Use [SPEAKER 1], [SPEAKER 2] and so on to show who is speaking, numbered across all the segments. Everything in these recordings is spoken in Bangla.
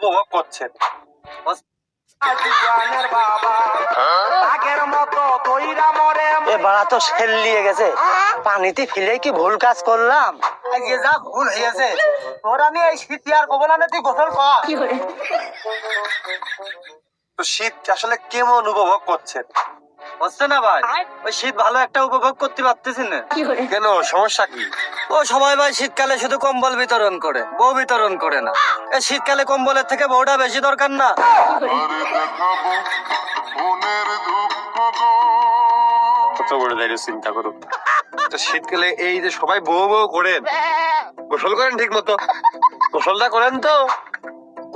[SPEAKER 1] উপভোগ করছেন?
[SPEAKER 2] এ বাড়া তো সেল নিয়ে গেছে, পানিতে ফেলে কি ভুল কাজ করলাম?
[SPEAKER 1] যে যা ভুল হয়েছে তোর আমি এই শীত আর কব না, তুই গোসল কর। তো শীত আসলে কেমন উপভোগ করছেন? হচ্ছে না ভাই, ওই শীত ভালো একটা উপভোগ করতে পারতেছি না। কেন, সমস্যা কি? ও সবাই ভাই শীতকালে শুধু কম্বল বিতরণ করে, বউ বিতরণ করে না। এই শীতকালে কম্বলের থেকে বউটা বেশি দরকার না? কত বড় দায়িত্ব চিন্তা করো। তো শীতকালে এই যে সবাই বউ বউ করেন, গোসল করেন ঠিক মতো? গোসলটা করেন তো?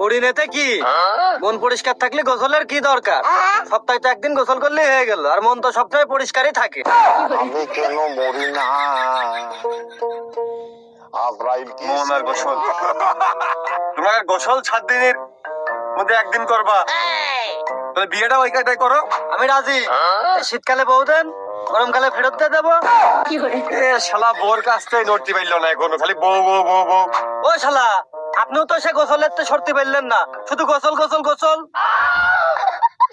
[SPEAKER 1] পরিণেতে কি মন পরিষ্কার থাকলে গোসলের কি দরকার? সপ্তাহে তো একদিন গোসল করলে হয়ে গেল, আর মন তো সপ্তাহে পরিষ্কারই থাকে।
[SPEAKER 2] আমি কেন মরি না? আজরাইল কি
[SPEAKER 1] মন আর গোসল, তোমাকে গোসল 7 দিনের মধ্যে একদিন করবা, তাহলে বিয়েটা ওই কাটাই করো। আমি রাজি। এই শীতকালে বউ দেন, গরমকালে ফেরত দিয়ে দেবো। এ শালা বোর কাছ থেকে নড়তে পারলো না এখনো, খালি বউ বউ বউ বউ। ও শালা, আপনিও তো সে গোসলের তো সরতে পারলেন না, শুধু গোসল গোসল গোসল।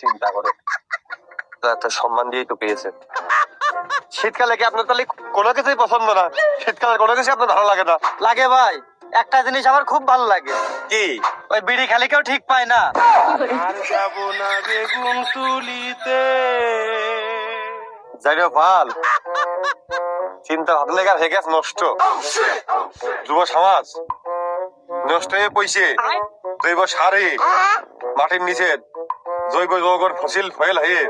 [SPEAKER 1] চিন্তা করে এত সম্মান দিয়েই তো পেয়েছেন। শীতকালে কি আপনার তাহলে কোনো কিছুই পছন্দ না? শীতকালে কোনো কিছু আপনার ভালো লাগে না? লাগে ভাই, একটা জিনিস আমার খুব ভালো লাগে। কি? ওই বিড়ি খালি কেউ ঠিক পায় না। আর যাব না বেগুন তুলিতে। যাই রে ভাল, চিন্তা ভাবলে গা হয়ে গেছে নষ্ট। যুব সমাজ নষ্ট হয়ে পয়সে জৈব সারে মাটির নিচে জৈব যৌগর ফসিল ফয়েল হয়ে